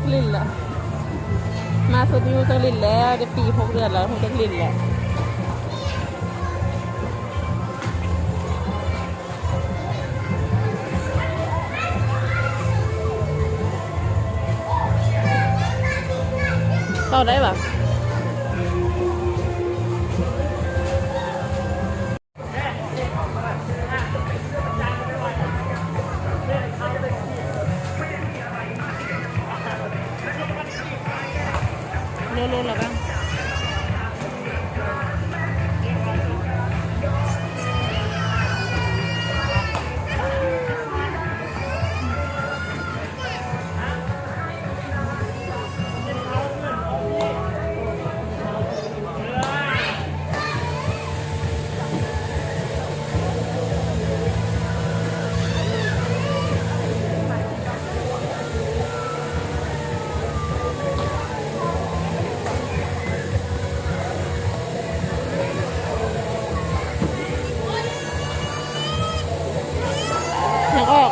กลิ่นละมาสุดยูจักลิ่นแล้วจะปี6 เดือนแล้วคงจักลิ่นแหละเข้าได้ปะเร็วๆแล้วบ้างยังออก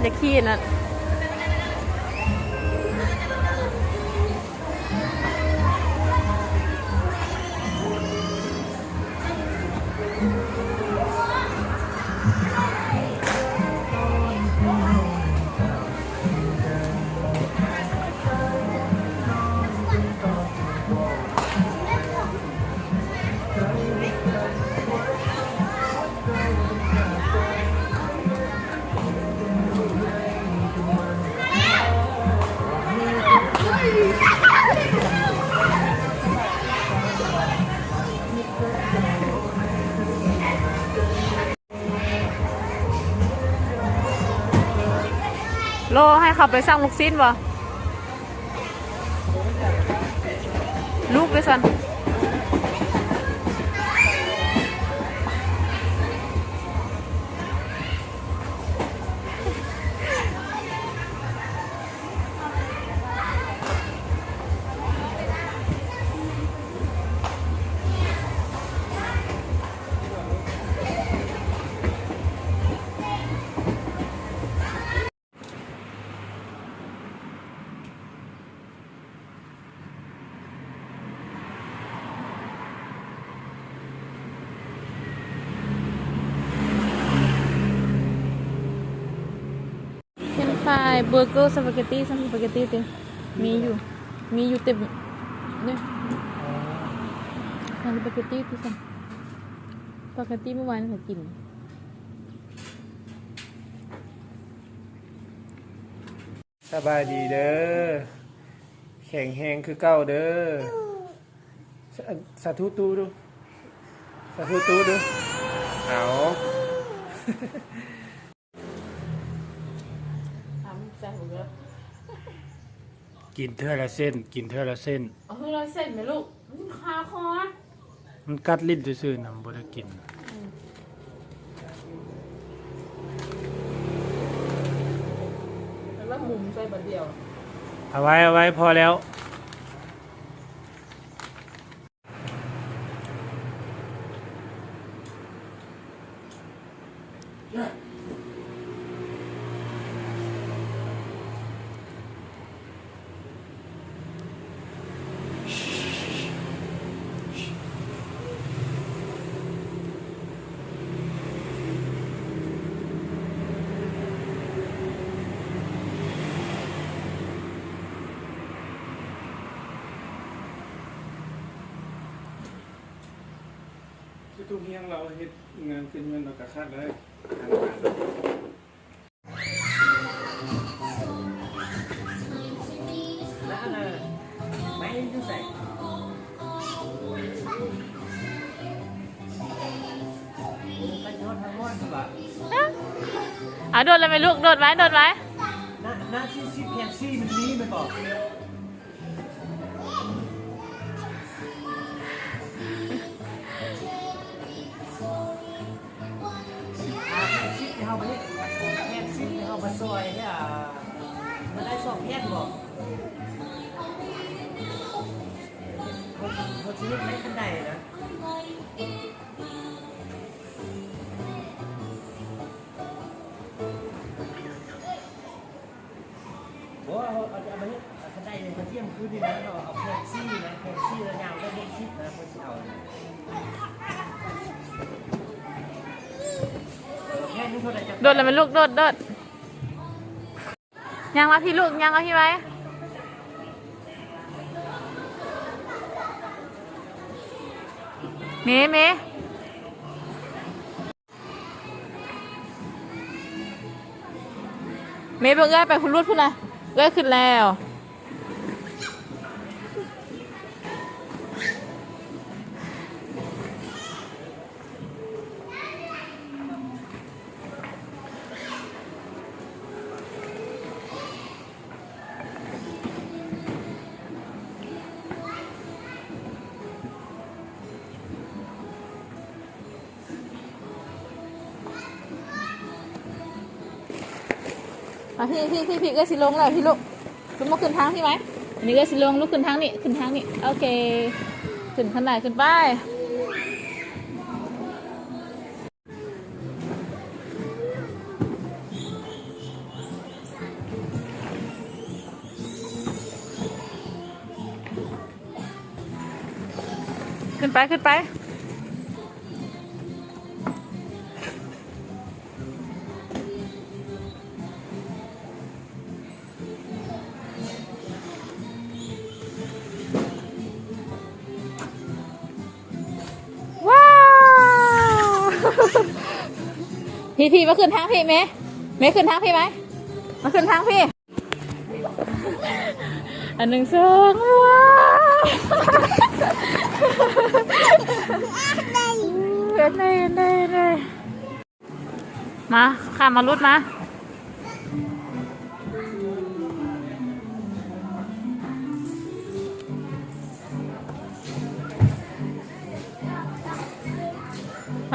อย่าขี้นะโลให้เขาไปสร้างลูกชิ้นวะลูกด้วยสัน ายเบอร์เกอร์สปาเกตตี้ซัมสปาเกตตี้เต็มมีอยู่เต็มเนี่ยทานสปาเกตตี้ที่สั่งสปาเกตตี้เมื่อวานเขากินสบายดีเด้อแข็งแหงคือเก่าเด้อสาธุตูดูสาธุตูดูเอากินเท่าละเส้นกินเท่าละเส้นเอาคือเราเส้นไหมลูกคาคอมันกัดลิ้นซื่อๆนะบ่ได้กินแล้วมุมใส่บัดเดียวเอาไว้พอแล้วทุกเฮียงเราเฮ็ดงานขึ้นเงินเรากระคัดเลยแล้วอะไรไม่ดูใส่ไปทอดทั้งหมดครับโดดเลยไหมลูกโดดไว้หน้าที่ซิปแคนซี่มันนี้มันบอกมาซอยเนี่ยมันได้2 แผ่นบอกเขาชีวิตไม่ทันใดนะว่าเอาจะมาเนี่ยทันใดเนี่ยเขาเที่ยมคืนนี่นะเราเอาแพ็กซี่นะแพ็กซี่แล้วยาวได้6 ชิปนะเขาจะเอาโดดเลยไหมลูกโดดยังมาพี่ลูกยังมาพี่ไว้เมเบิ่งเอ้ยไปคุณรูดพูดนะเอ้ยขึ้นแล้วพี่ก็สิลงแล้วพี่ลูกคุณมาขึ้นทางพี่ไหมอันนี้ก็สิลงลูกขึ้นทางนี่โอเคขึ้นขนาดขึ้นไปขึ้นไปพี่มาขึ้นทางพี่เมย์ขึ้นทางพี่ไหมมาขึ้นทางพี่อันหนึ่งสองว้าวได้มาข้ามมาลุดมา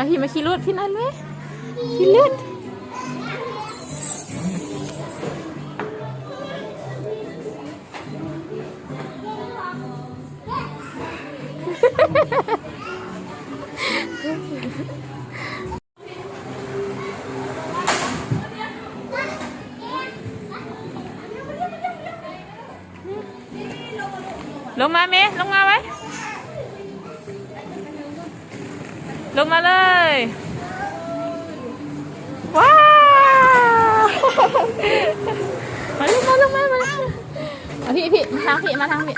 พี่มาขี่รถพี่นั่นเลยขี่รถลงมาเมย์ลงมาไว้ลงมาเลยว้าว มาลูกมาลูกมาพี่มาทางพี่มาทางพี่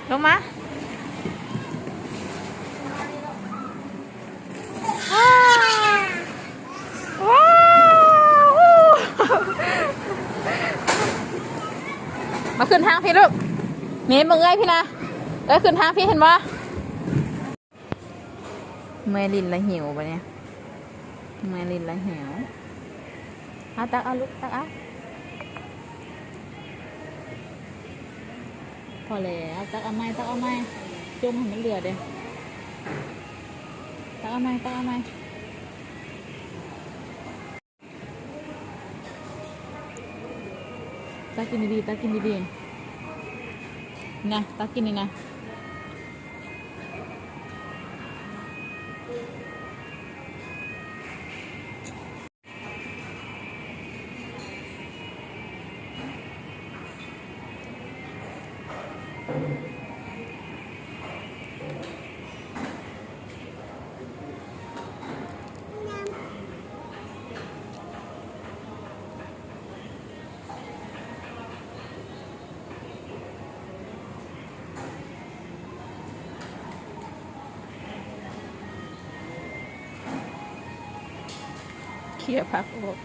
ลงมาว้าวมาขึ้นทางพี่ลูกเมย์มึงเอ้ยพี่นะขึ้นทางพี่เห็นปะเมลินละหิวปะเนี่ยเมลินละหิวเอาตักเอาลูกตักเอาพอแล้วตักเอาไม้จุ่มให้มันเหลือเด้ตักเอาไม้ตักกินดีๆนะตักกินนี่นะเขี่ยผักออก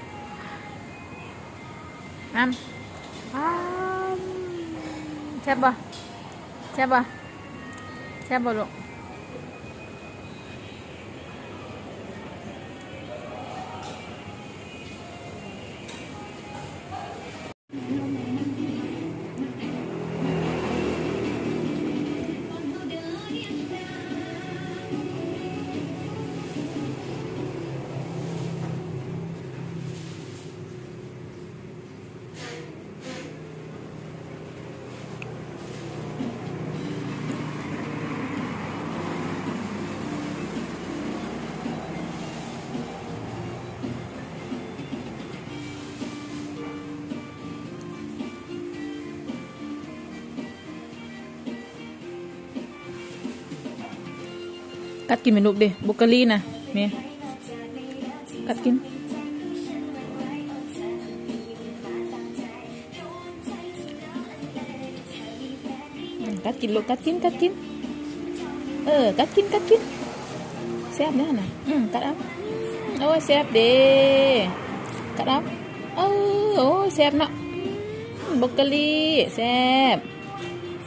น้ำแซ่บบ่ลูกกัดกินเป็นลูกดิบุกลี่นะเมียกัดกินลูกกัดกินกัดกินแซ่บเนี่ยนะกัดเอาโอ้ยแซ่บเด้กัดเอาโอ้ยแซ่บเนาะบุกลี่แซ่บ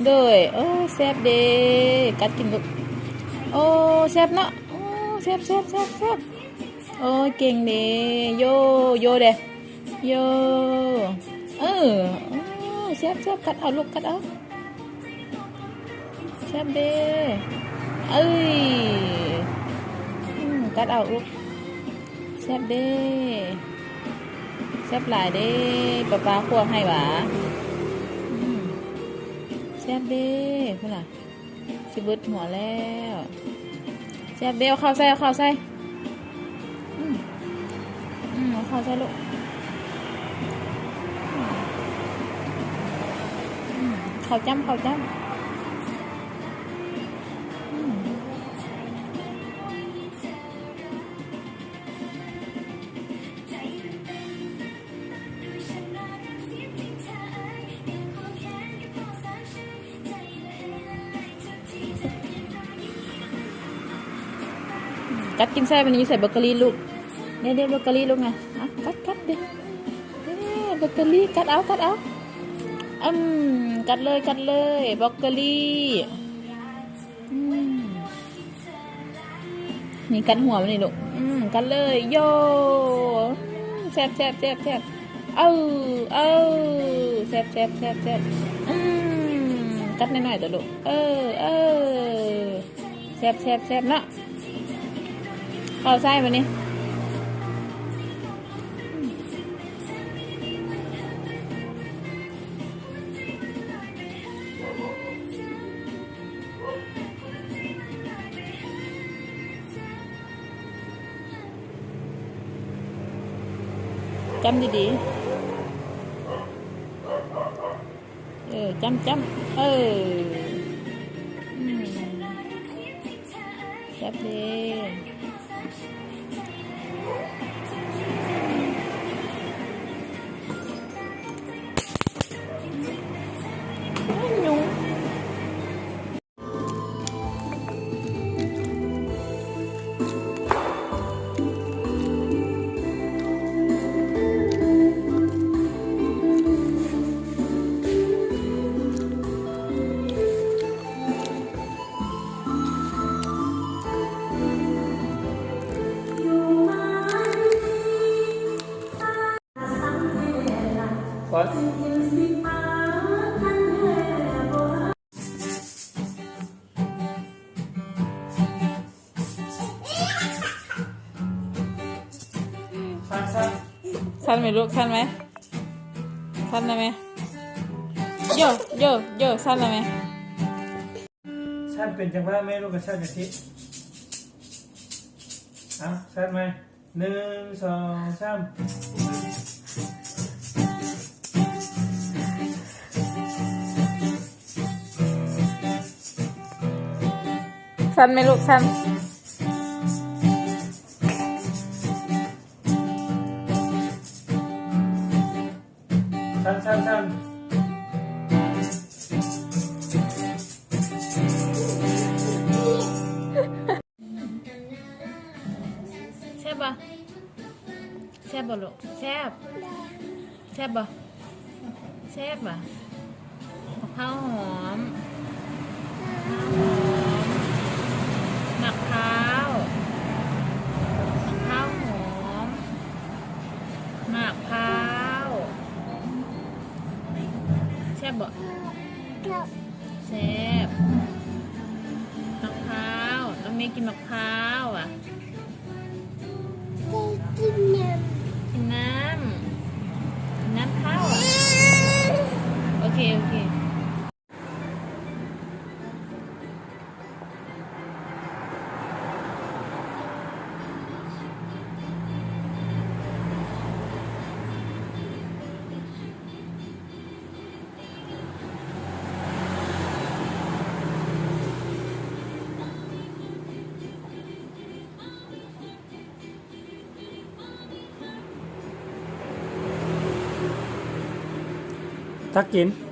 ด้วยโอ้ยแซ่บเด้กัดกินลูกโอ้แซ่บเนาะโอ้แซ่บโอ้เก่งเด้โยเด้โยโอ้แซ่บกัดเอาลูกกัดเอาแซ่บเด้เอ้ยกัดเอาลูกแซ่บเด้แซ่บหลายเด้ป้าคั่วให้หวาแซ่บเด้เพื่อนล่ะสิบึดหัวแล้วแซ่บเด้เอาข้าวใส่เอาข้าวใส่ลูกข้าวจ้ำกัดกินไส้วันนี้ใส่เบเกอรี่ลูกเนี่ยเบเกอรี่ลูกไงกัดดิเบเกอรี่กัดเอากัดเลยเบเกอรี่นี่กัดหัวมันนี่ลูกกัดเลยโย่แซ่บเอาแซ่บกัดหน่อยๆตัวลูกแซ่บเนาะเข้าไส้มานี่จำดีๆจำ บเด้ยุงฟอสสั้น สั้นไหมลูกสั้นไหมสั้นได้ไหมโยโยโยสั้นได้ไหม สั้นเป็นจังหวะไหมลูกกับสั้นอย่างที่เอาสั้นไหม1 2 3สั้นไหมลูกสั้นสั้นแซ่บปะแซ่บปะลูกแซ่บแซ่บปะแซ่บปะมะพร้าวหอมมะพร้าวหอมมะพร้าวแซ่บปะแซ่บมะพร้าวน้องเมย์กินมะพร้าวอ่ะกินน้ำข้าวอ่ะโอเคตักกิน